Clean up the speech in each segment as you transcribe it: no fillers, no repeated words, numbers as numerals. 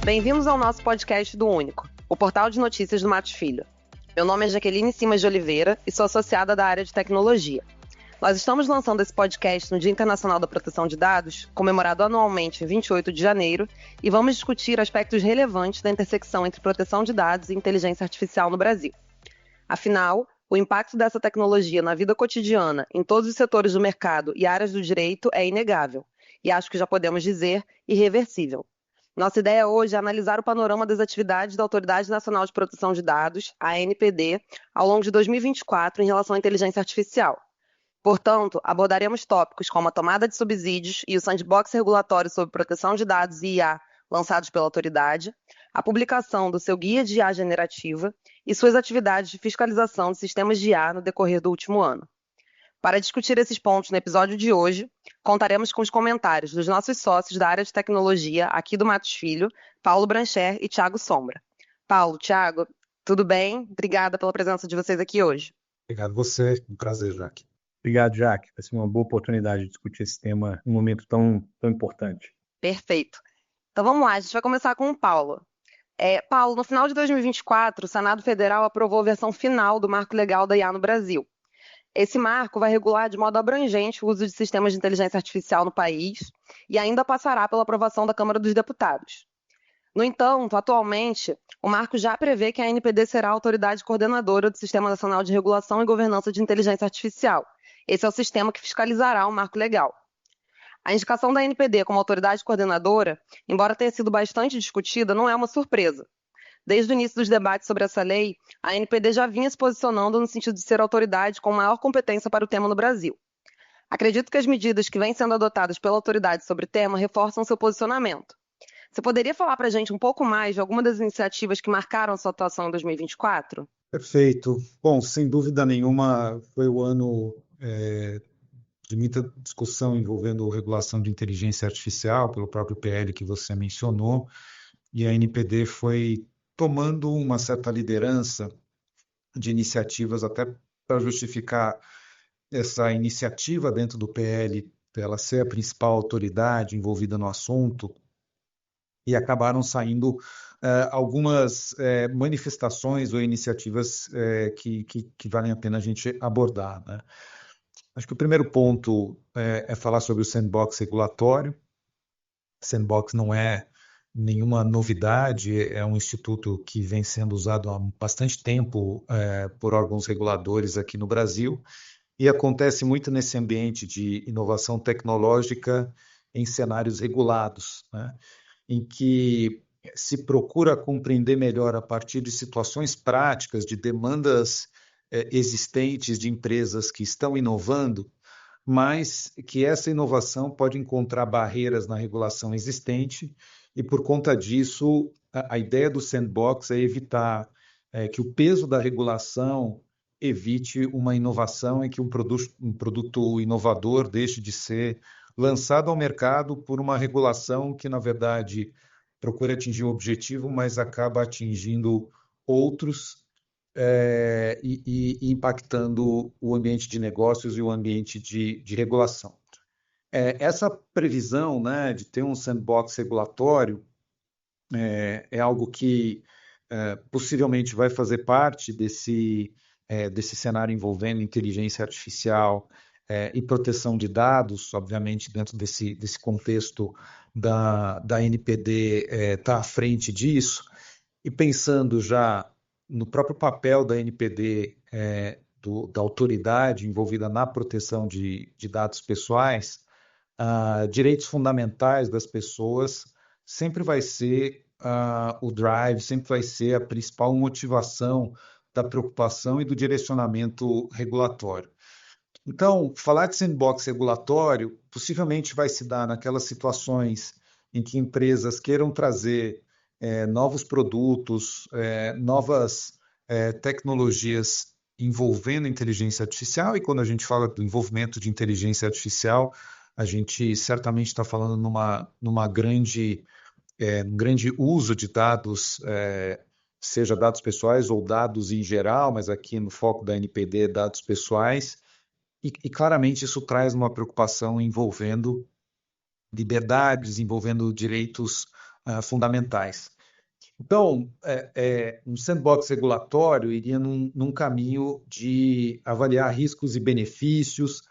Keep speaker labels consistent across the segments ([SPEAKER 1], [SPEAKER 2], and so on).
[SPEAKER 1] Bem-vindos ao nosso podcast do Único, o portal de notícias do Matos Filho. Meu nome é Jaqueline Simas de Oliveira e sou associada da área de tecnologia. Nós estamos lançando esse podcast no Dia Internacional da Proteção de Dados, comemorado anualmente em 28 de janeiro, e vamos discutir aspectos relevantes da intersecção entre proteção de dados e inteligência artificial no Brasil. Afinal, o impacto dessa tecnologia na vida cotidiana, em todos os setores do mercado e áreas do direito é inegável, e acho que já podemos dizer irreversível. Nossa ideia hoje é analisar o panorama das atividades da Autoridade Nacional de Proteção de Dados, a ANPD, ao longo de 2024 em relação à inteligência artificial. Portanto, abordaremos tópicos como a tomada de subsídios e o sandbox regulatório sobre proteção de dados e IA lançados pela autoridade, a publicação do seu guia de IA generativa e suas atividades de fiscalização de sistemas de IA no decorrer do último ano. Para discutir esses pontos no episódio de hoje, contaremos com os comentários dos nossos sócios da área de tecnologia aqui do Matos Filho, Paulo Brancher e Thiago Sombra. Paulo, Thiago, tudo bem? Obrigada pela presença de vocês aqui hoje.
[SPEAKER 2] Obrigado a você, um prazer, Jaque.
[SPEAKER 3] Obrigado, Jaque. Vai ser uma boa oportunidade de discutir esse tema em um momento tão importante.
[SPEAKER 1] Perfeito. Então vamos lá, a gente vai começar com o Paulo. Paulo, no final de 2024, o Senado Federal aprovou a versão final do Marco Legal da IA no Brasil. Esse marco vai regular de modo abrangente o uso de sistemas de inteligência artificial no país e ainda passará pela aprovação da Câmara dos Deputados. No entanto, atualmente, o marco já prevê que a ANPD será a autoridade coordenadora do Sistema Nacional de Regulação e Governança de Inteligência Artificial. Esse é o sistema que fiscalizará o marco legal. A indicação da ANPD como autoridade coordenadora, embora tenha sido bastante discutida, não é uma surpresa. Desde o início dos debates sobre essa lei, a ANPD já vinha se posicionando no sentido de ser a autoridade com maior competência para o tema no Brasil. Acredito que as medidas que vêm sendo adotadas pela autoridade sobre o tema reforçam seu posicionamento. Você poderia falar para a gente um pouco mais de alguma das iniciativas que marcaram sua atuação em 2024?
[SPEAKER 2] Perfeito. Bom, sem dúvida nenhuma, foi o ano de muita discussão envolvendo regulação de inteligência artificial, pelo próprio PL que você mencionou, e a ANPD foi tomando uma certa liderança de iniciativas até para justificar essa iniciativa dentro do PL, para ela ser a principal autoridade envolvida no assunto, e acabaram saindo algumas manifestações ou iniciativas que valem a pena a gente abordar, né? Acho que o primeiro ponto é falar sobre o sandbox regulatório. Sandbox não é nenhuma novidade, é um instituto que vem sendo usado há bastante tempo por órgãos reguladores aqui no Brasil e acontece muito nesse ambiente de inovação tecnológica em cenários regulados, né, em que se procura compreender melhor a partir de situações práticas, de demandas existentes de empresas que estão inovando, mas que essa inovação pode encontrar barreiras na regulação existente e, por conta disso, a ideia do sandbox é evitar que o peso da regulação evite uma inovação e que um produto inovador deixe de ser lançado ao mercado por uma regulação que, na verdade, procura atingir o objetivo, mas acaba atingindo outros e impactando o ambiente de negócios e o ambiente de regulação. Essa previsão, né, de ter um sandbox regulatório é algo que possivelmente vai fazer parte desse cenário envolvendo inteligência artificial e proteção de dados, obviamente dentro desse contexto da NPD está à frente disso, e pensando já no próprio papel da NPD, da autoridade envolvida na proteção de dados pessoais, direitos fundamentais das pessoas sempre vai ser o drive, sempre vai ser a principal motivação da preocupação e do direcionamento regulatório. Então, falar de sandbox regulatório possivelmente vai se dar naquelas situações em que empresas queiram trazer novos produtos, novas tecnologias envolvendo inteligência artificial, e quando a gente fala do envolvimento de inteligência artificial, a gente certamente está falando num grande uso de dados, seja dados pessoais ou dados em geral, mas aqui no foco da NPD, dados pessoais, e claramente isso traz uma preocupação envolvendo liberdades, envolvendo direitos fundamentais. Então, um sandbox regulatório iria num caminho de avaliar riscos e benefícios,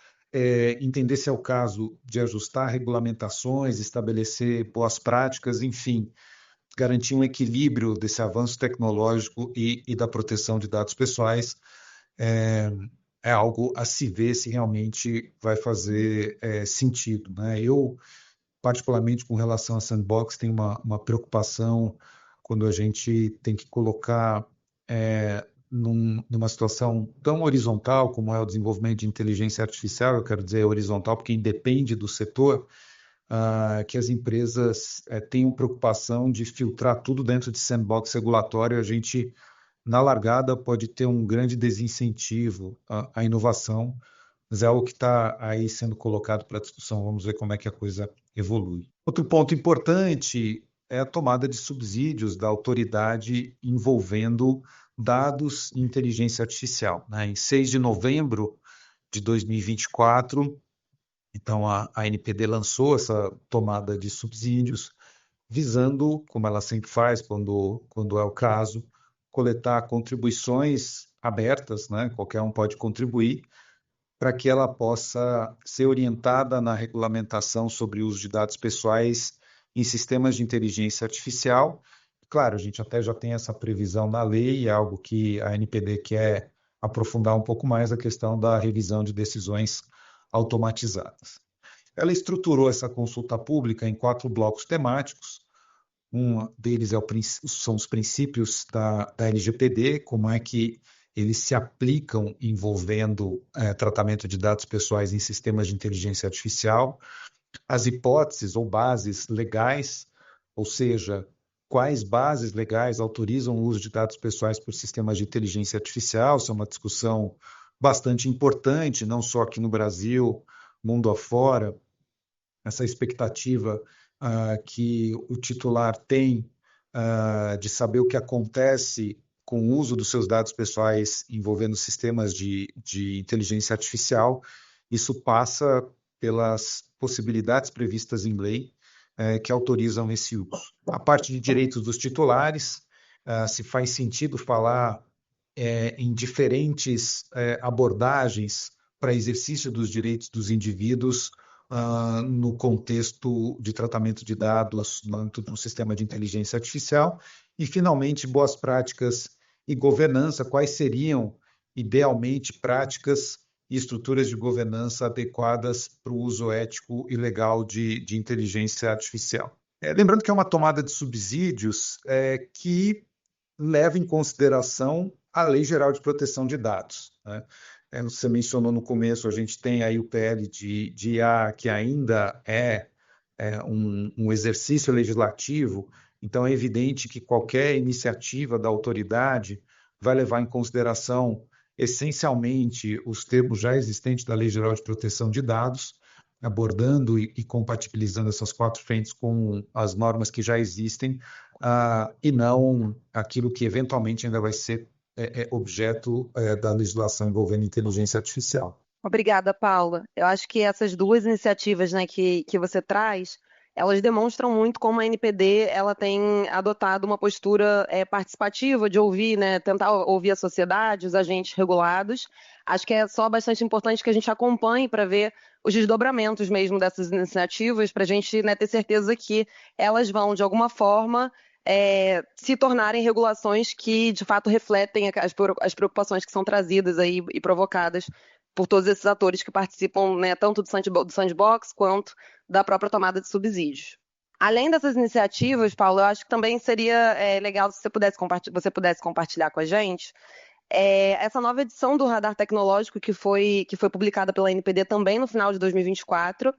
[SPEAKER 2] entender se é o caso de ajustar regulamentações, estabelecer boas práticas, enfim, garantir um equilíbrio desse avanço tecnológico e da proteção de dados pessoais. É algo a se ver se realmente vai fazer sentido, né? Eu, particularmente com relação a sandbox, tenho uma preocupação quando a gente tem que colocar numa situação tão horizontal como é o desenvolvimento de inteligência artificial. Eu quero dizer horizontal porque independe do setor, que as empresas tenham preocupação de filtrar tudo dentro de sandbox regulatório. A gente, na largada, pode ter um grande desincentivo à inovação, mas é algo que está aí sendo colocado para discussão. Vamos ver como é que a coisa evolui. Outro ponto importante é a tomada de subsídios da autoridade envolvendo dados e inteligência artificial, né? Em 6 de novembro de 2024, então a ANPD lançou essa tomada de subsídios, visando, como ela sempre faz quando é o caso, coletar contribuições abertas, né? Qualquer um pode contribuir, para que ela possa ser orientada na regulamentação sobre o uso de dados pessoais em sistemas de inteligência artificial. Claro, a gente até já tem essa previsão na lei, é algo que a ANPD quer aprofundar um pouco mais, a questão da revisão de decisões automatizadas. Ela estruturou essa consulta pública em 4 blocos temáticos. Um deles são os princípios da LGPD, como é que eles se aplicam envolvendo tratamento de dados pessoais em sistemas de inteligência artificial, as hipóteses ou bases legais, ou seja, quais bases legais autorizam o uso de dados pessoais por sistemas de inteligência artificial. Isso é uma discussão bastante importante, não só aqui no Brasil, mundo afora. Essa expectativa que o titular tem de saber o que acontece com o uso dos seus dados pessoais envolvendo sistemas de inteligência artificial, isso passa pelas possibilidades previstas em lei que autorizam esse uso. A parte de direitos dos titulares, se faz sentido falar em diferentes abordagens para exercício dos direitos dos indivíduos no contexto de tratamento de dados no sistema de inteligência artificial. E, finalmente, boas práticas e governança. Quais seriam, idealmente, práticas e estruturas de governança adequadas para o uso ético e legal de inteligência artificial? Lembrando que é uma tomada de subsídios que leva em consideração a Lei Geral de Proteção de Dados, né? Você mencionou no começo, a gente tem aí o PL de IA, que ainda é um exercício legislativo, então é evidente que qualquer iniciativa da autoridade vai levar em consideração essencialmente os termos já existentes da Lei Geral de Proteção de Dados, abordando e compatibilizando essas 4 frentes com as normas que já existem, e não aquilo que eventualmente ainda vai ser objeto da legislação envolvendo inteligência artificial.
[SPEAKER 1] Obrigada, Paula. Eu acho que essas 2 iniciativas, né, que você traz, elas demonstram muito como a NPD ela tem adotado uma postura participativa de ouvir, né, tentar ouvir a sociedade, os agentes regulados. Acho que é só bastante importante que a gente acompanhe para ver os desdobramentos mesmo dessas iniciativas, para a gente, né, ter certeza que elas vão, de alguma forma, se tornarem regulações que, de fato, refletem as preocupações que são trazidas aí e provocadas por todos esses atores que participam, né, tanto do sandbox quanto da própria tomada de subsídios. Além dessas iniciativas, Paulo, eu acho que também seria legal se você pudesse compartilhar com a gente essa nova edição do Radar Tecnológico que foi publicada pela NPD também no final de 2024.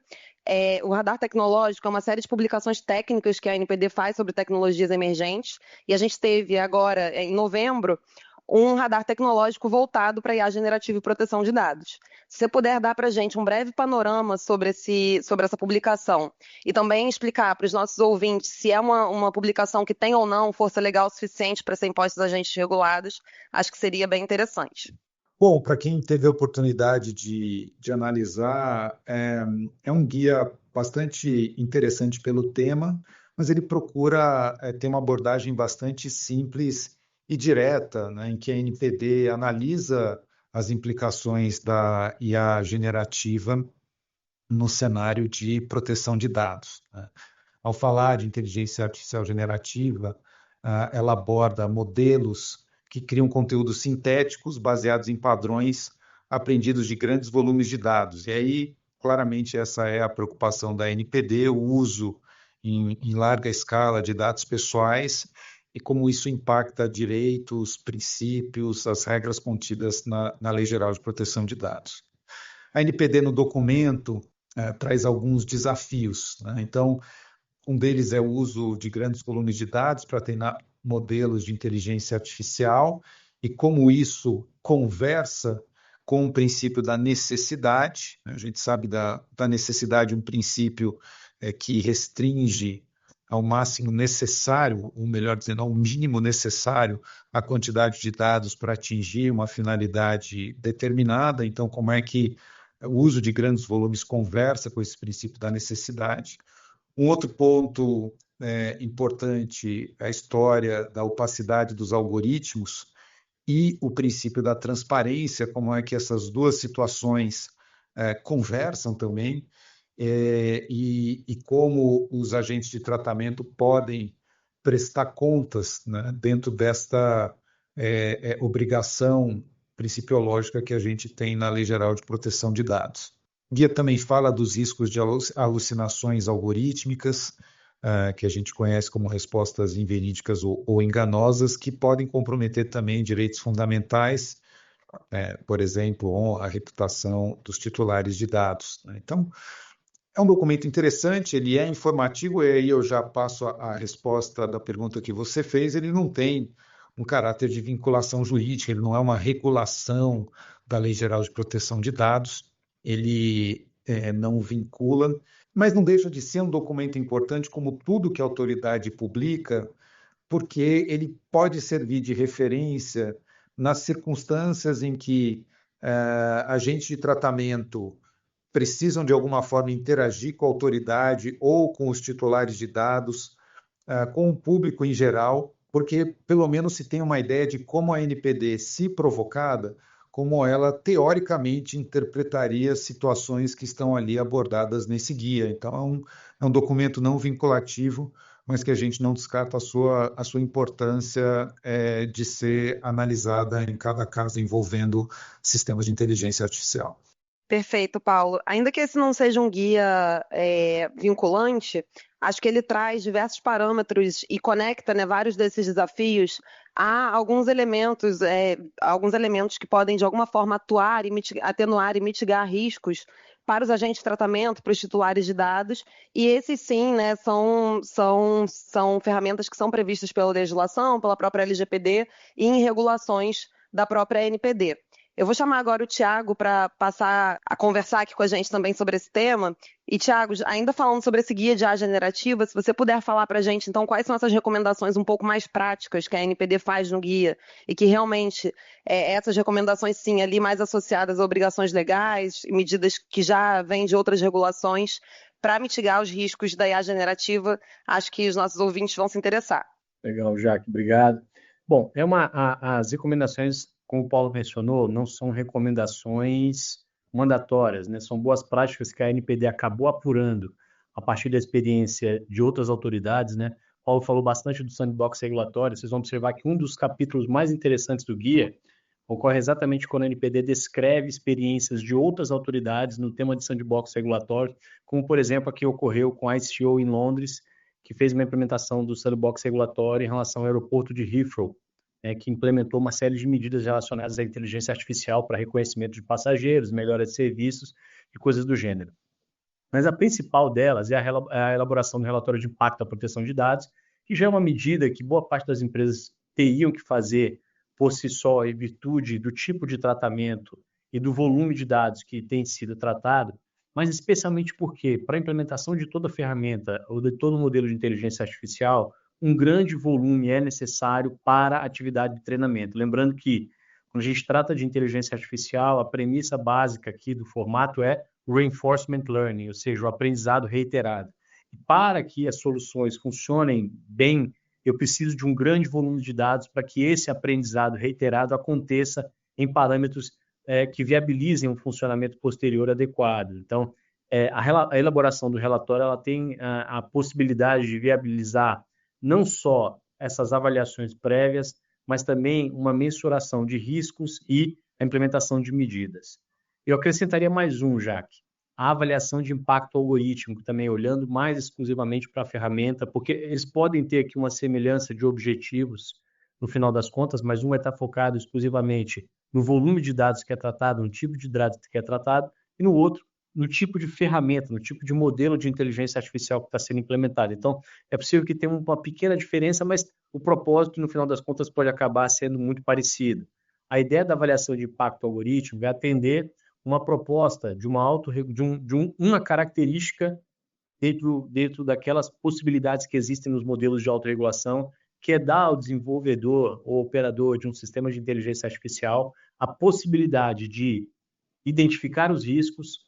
[SPEAKER 1] O Radar Tecnológico é uma série de publicações técnicas que a NPD faz sobre tecnologias emergentes, e a gente teve agora, em novembro, um radar tecnológico voltado para IA generativa e proteção de dados. Se você puder dar para a gente um breve panorama sobre essa publicação e também explicar para os nossos ouvintes se é uma publicação que tem ou não força legal suficiente para ser imposta aos agentes regulados, acho que seria bem interessante.
[SPEAKER 2] Bom, para quem teve a oportunidade de analisar, é um guia bastante interessante pelo tema, mas ele procura ter uma abordagem bastante simples e direta, né, em que a NPD analisa as implicações da IA generativa no cenário de proteção de dados, né? Ao falar de inteligência artificial generativa, ela aborda modelos que criam conteúdos sintéticos baseados em padrões aprendidos de grandes volumes de dados. E aí, claramente, essa é a preocupação da NPD, o uso em larga escala de dados pessoais e como isso impacta direitos, princípios, as regras contidas na Lei Geral de Proteção de Dados. A NPD, no documento, traz alguns desafios, né? Então, um deles é o uso de grandes volumes de dados para treinar modelos de inteligência artificial e como isso conversa com o princípio da necessidade. A gente sabe da necessidade, um princípio que restringe ao máximo necessário, ou melhor dizendo, ao mínimo necessário, a quantidade de dados para atingir uma finalidade determinada. Então, como é que o uso de grandes volumes conversa com esse princípio da necessidade? Um outro ponto importante é a história da opacidade dos algoritmos e o princípio da transparência, como é que essas duas situações conversam também, e como os agentes de tratamento podem prestar contas, né, dentro desta obrigação principiológica que a gente tem na Lei Geral de Proteção de Dados. O guia também fala dos riscos de alucinações algorítmicas, que a gente conhece como respostas inverídicas ou enganosas, que podem comprometer também direitos fundamentais, por exemplo, a reputação dos titulares de dados, né? Então, é um documento interessante, ele é informativo, e aí eu já passo a resposta da pergunta que você fez. Ele não tem um caráter de vinculação jurídica, ele não é uma regulação da Lei Geral de Proteção de Dados, ele não vincula, mas não deixa de ser um documento importante, como tudo que a autoridade publica, porque ele pode servir de referência nas circunstâncias em que agentes de tratamento precisam, de alguma forma, interagir com a autoridade ou com os titulares de dados, com o público em geral, porque pelo menos se tem uma ideia de como a NPD, se provocada, como ela teoricamente interpretaria situações que estão ali abordadas nesse guia. Então, é um documento não vinculativo, mas que a gente não descarta a sua importância de ser analisada em cada caso envolvendo sistemas de inteligência artificial.
[SPEAKER 1] Perfeito, Paulo. Ainda que esse não seja um guia vinculante, acho que ele traz diversos parâmetros e conecta, né, vários desses desafios a alguns elementos que podem, de alguma forma, atuar e atenuar e mitigar riscos para os agentes de tratamento, para os titulares de dados, e esses sim, né, são ferramentas que são previstas pela legislação, pela própria LGPD e em regulações da própria NPD. Eu vou chamar agora o Thiago para passar a conversar aqui com a gente também sobre esse tema. E, Thiago, ainda falando sobre esse guia de IA generativa, se você puder falar para a gente, então, quais são essas recomendações um pouco mais práticas que a NPD faz no guia e que realmente essas recomendações, sim, ali mais associadas a obrigações legais, medidas que já vêm de outras regulações, para mitigar os riscos da IA generativa, acho que os nossos ouvintes vão se interessar.
[SPEAKER 3] Legal, Jaque, obrigado. Bom, as recomendações, como o Paulo mencionou, não são recomendações mandatórias, né? São boas práticas que a NPD acabou apurando a partir da experiência de outras autoridades, né? Paulo falou bastante do sandbox regulatório. Vocês vão observar que um dos capítulos mais interessantes do guia ocorre exatamente quando a NPD descreve experiências de outras autoridades no tema de sandbox regulatório, como, por exemplo, a que ocorreu com a ICO em Londres, que fez uma implementação do sandbox regulatório em relação ao aeroporto de Heathrow, que implementou uma série de medidas relacionadas à inteligência artificial para reconhecimento de passageiros, melhora de serviços e coisas do gênero. Mas a principal delas é a elaboração do relatório de impacto da proteção de dados, que já é uma medida que boa parte das empresas teriam que fazer por si só, em virtude do tipo de tratamento e do volume de dados que tem sido tratado, mas especialmente porque, para a implementação de toda ferramenta ou de todo modelo de inteligência artificial, um grande volume é necessário para a atividade de treinamento. Lembrando que, quando a gente trata de inteligência artificial, a premissa básica aqui do formato é reinforcement learning, ou seja, o aprendizado reiterado. Para que as soluções funcionem bem, eu preciso de um grande volume de dados para que esse aprendizado reiterado aconteça em parâmetros que viabilizem um funcionamento posterior adequado. Então, a elaboração do relatório ela tem a possibilidade de viabilizar não só essas avaliações prévias, mas também uma mensuração de riscos e a implementação de medidas. Eu acrescentaria mais um, Jaque, a avaliação de impacto algorítmico, também olhando mais exclusivamente para a ferramenta, porque eles podem ter aqui uma semelhança de objetivos no final das contas, mas um vai estar focado exclusivamente no volume de dados que é tratado, no tipo de dados que é tratado, e no outro, no tipo de ferramenta, no tipo de modelo de inteligência artificial que está sendo implementado. Então, é possível que tenha uma pequena diferença, mas o propósito, no final das contas, pode acabar sendo muito parecido. A ideia da avaliação de impacto algorítmico é atender uma proposta de uma característica dentro daquelas possibilidades que existem nos modelos de autorregulação, que é dar ao desenvolvedor ou operador de um sistema de inteligência artificial a possibilidade de identificar os riscos,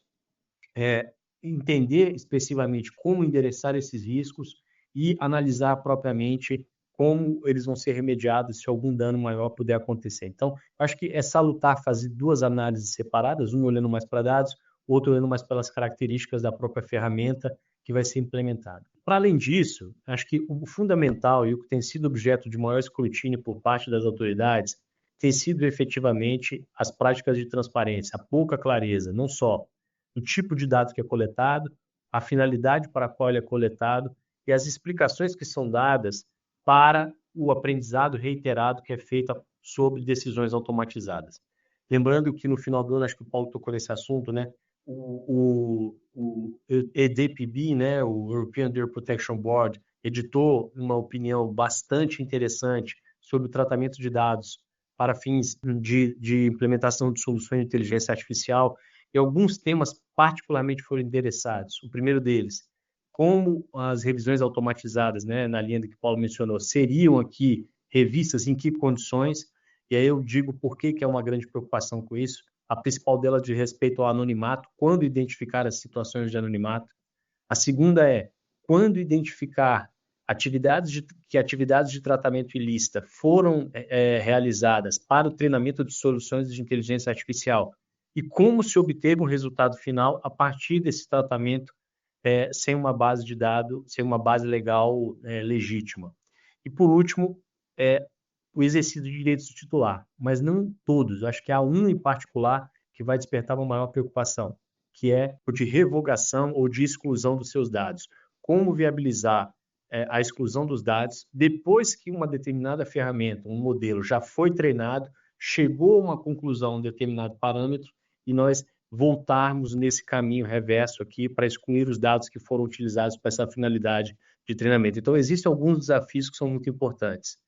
[SPEAKER 3] entender especificamente como endereçar esses riscos e analisar propriamente como eles vão ser remediados se algum dano maior puder acontecer. Então, acho que é salutar fazer duas análises separadas, um olhando mais para dados, o outro olhando mais pelas características da própria ferramenta que vai ser implementada. Para além disso, acho que o fundamental e o que tem sido objeto de maior escrutínio por parte das autoridades tem sido efetivamente as práticas de transparência, a pouca clareza, não só do tipo de dado que é coletado, a finalidade para a qual ele é coletado e as explicações que são dadas para o aprendizado reiterado que é feito sobre decisões automatizadas. Lembrando que no final do ano, acho que o Paulo tocou nesse assunto, né? O EDPB, né? O European Data Protection Board, editou uma opinião bastante interessante sobre o tratamento de dados para fins de implementação de soluções de inteligência artificial, e alguns temas particularmente foram endereçados. O primeiro deles, como as revisões automatizadas, né, na linha do que o Paulo mencionou, seriam aqui revistas, em que condições, e aí eu digo por que é uma grande preocupação com isso. A principal dela diz respeito ao anonimato, quando identificar as situações de anonimato. A segunda é, quando identificar atividades de tratamento ilícita foram realizadas para o treinamento de soluções de inteligência artificial e como se obteve um resultado final a partir desse tratamento sem uma base de dados, sem uma base legal legítima. E, por último, o exercício de direitos do titular, mas não todos. Acho que há um em particular que vai despertar uma maior preocupação, que é o de revogação ou de exclusão dos seus dados. Como viabilizar a exclusão dos dados depois que uma determinada ferramenta, um modelo já foi treinado, chegou a uma conclusão, um determinado parâmetro, e nós voltarmos nesse caminho reverso aqui para excluir os dados que foram utilizados para essa finalidade de treinamento. Então, existem alguns desafios que são muito importantes.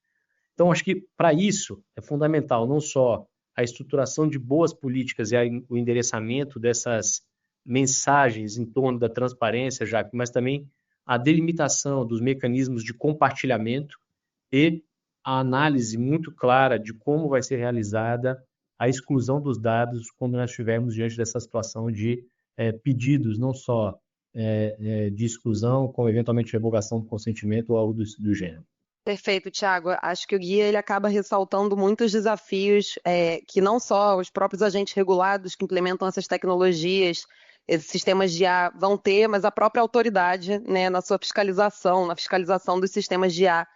[SPEAKER 3] Então, acho que para isso é fundamental não só a estruturação de boas políticas e o endereçamento dessas mensagens em torno da transparência, Jaque, mas também a delimitação dos mecanismos de compartilhamento e a análise muito clara de como vai ser realizada a exclusão dos dados quando nós estivermos diante dessa situação de pedidos, não só de exclusão, como eventualmente revogação do consentimento ou algo do gênero.
[SPEAKER 1] Perfeito, Thiago. Acho que o guia ele acaba ressaltando muitos desafios que não só os próprios agentes regulados que implementam essas tecnologias, esses sistemas de IA vão ter, mas a própria autoridade, né, na sua fiscalização, na fiscalização dos sistemas de IA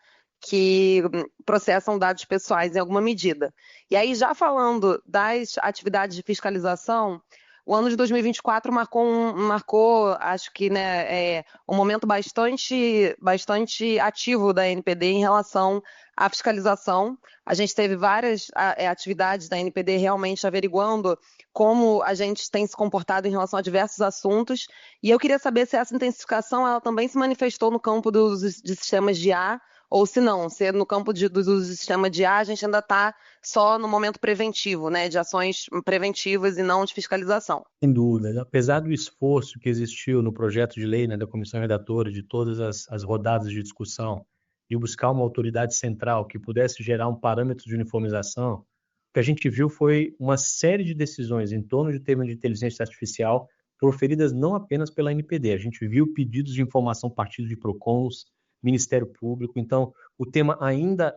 [SPEAKER 1] que processam dados pessoais em alguma medida. E aí, já falando das atividades de fiscalização, o ano de 2024 marcou, acho que, né, um momento bastante ativo da NPD em relação à fiscalização. A gente teve várias atividades da NPD realmente averiguando como a gente tem se comportado em relação a diversos assuntos. E eu queria saber se essa intensificação ela também se manifestou no campo de sistemas de IA, ou se não, se no campo do sistema de IA a gente ainda está só no momento preventivo, né, de ações preventivas e não de fiscalização.
[SPEAKER 3] Sem dúvida. Apesar do esforço que existiu no projeto de lei, né, da comissão redatora, de todas as rodadas de discussão, de buscar uma autoridade central que pudesse gerar um parâmetro de uniformização, o que a gente viu foi uma série de decisões em torno do tema de inteligência artificial proferidas não apenas pela ANPD. A gente viu pedidos de informação partidos de PROCONs, Ministério Público. Então, o tema ainda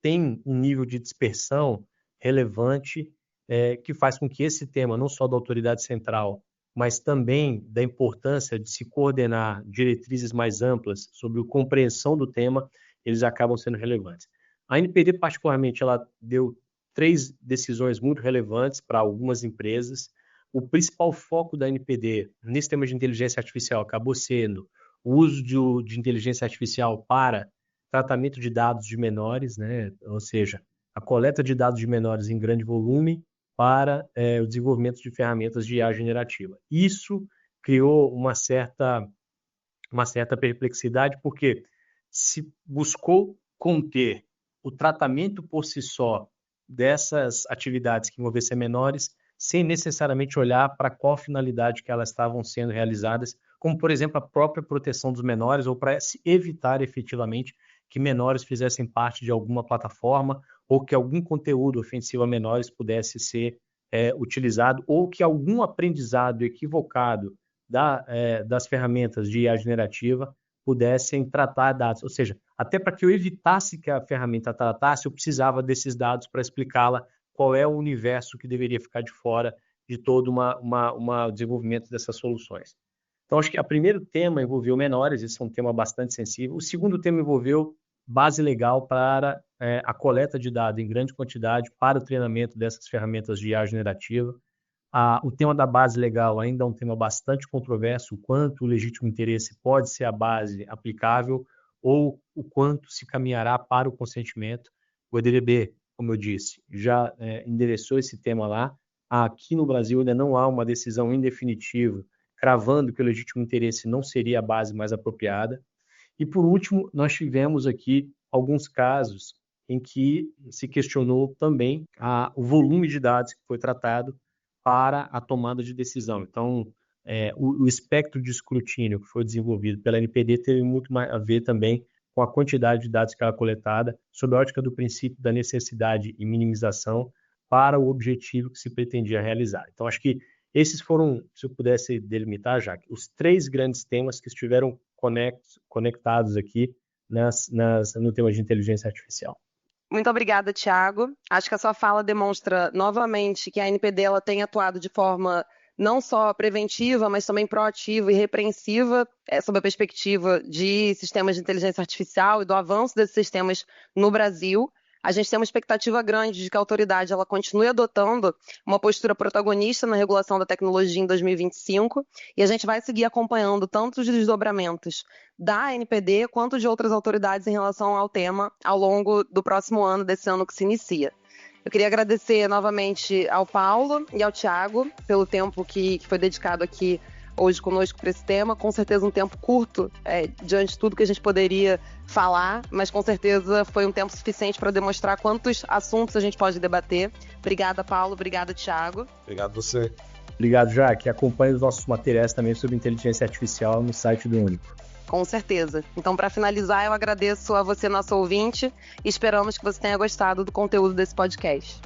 [SPEAKER 3] tem um nível de dispersão relevante, que faz com que esse tema, não só da autoridade central, mas também da importância de se coordenar diretrizes mais amplas sobre a compreensão do tema, eles acabam sendo relevantes. A ANPD, particularmente, ela deu 3 decisões muito relevantes para algumas empresas. O principal foco da ANPD nesse tema de inteligência artificial acabou sendo o uso de inteligência artificial para tratamento de dados de menores, né? Ou seja, a coleta de dados de menores em grande volume para o desenvolvimento de ferramentas de IA generativa. Isso criou uma certa perplexidade, porque se buscou conter o tratamento por si só dessas atividades que envolvessem menores, sem necessariamente olhar para qual finalidade que elas estavam sendo realizadas, como, por exemplo, a própria proteção dos menores, ou para se evitar efetivamente que menores fizessem parte de alguma plataforma, ou que algum conteúdo ofensivo a menores pudesse ser utilizado, ou que algum aprendizado equivocado das ferramentas de IA generativa pudessem tratar dados. Ou seja, até para que eu evitasse que a ferramenta tratasse, eu precisava desses dados para explicá-la qual é o universo que deveria ficar de fora de todo o desenvolvimento dessas soluções. Então, acho que o primeiro tema envolveu menores, esse é um tema bastante sensível. O segundo tema envolveu base legal para a coleta de dados em grande quantidade para o treinamento dessas ferramentas de IA generativa. O tema da base legal ainda é um tema bastante controverso, o quanto o legítimo interesse pode ser a base aplicável ou o quanto se caminhará para o consentimento. O EDDB, como eu disse, já endereçou esse tema lá. Aqui no Brasil ainda não há uma decisão em definitivo cravando que o legítimo interesse não seria a base mais apropriada. E, por último, nós tivemos aqui alguns casos em que se questionou também o volume de dados que foi tratado para a tomada de decisão. Então, o espectro de escrutínio que foi desenvolvido pela ANPD teve muito mais a ver também com a quantidade de dados que era coletada, sob a ótica do princípio da necessidade e minimização para o objetivo que se pretendia realizar. Então, acho que esses foram, se eu pudesse delimitar, Jaque, os 3 grandes temas que estiveram conectados aqui no tema de inteligência artificial.
[SPEAKER 1] Muito obrigada, Thiago. Acho que a sua fala demonstra novamente que a ANPD ela tem atuado de forma não só preventiva, mas também proativa e repreensiva sob a perspectiva de sistemas de inteligência artificial e do avanço desses sistemas no Brasil. A gente tem uma expectativa grande de que a autoridade ela continue adotando uma postura protagonista na regulação da tecnologia em 2025 e a gente vai seguir acompanhando tanto os desdobramentos da ANPD quanto de outras autoridades em relação ao tema ao longo do próximo ano, desse ano que se inicia. Eu queria agradecer novamente ao Paulo e ao Thiago pelo tempo que foi dedicado aqui hoje conosco para esse tema. Com certeza um tempo curto diante de tudo que a gente poderia falar, mas com certeza foi um tempo suficiente para demonstrar quantos assuntos a gente pode debater. Obrigada, Paulo. Obrigada, Thiago.
[SPEAKER 2] Obrigado você.
[SPEAKER 3] Obrigado, Jaque. Acompanhe os nossos materiais também sobre inteligência artificial no site do Único.
[SPEAKER 1] Com certeza. Então, para finalizar, eu agradeço a você, nosso ouvinte, e esperamos que você tenha gostado do conteúdo desse podcast.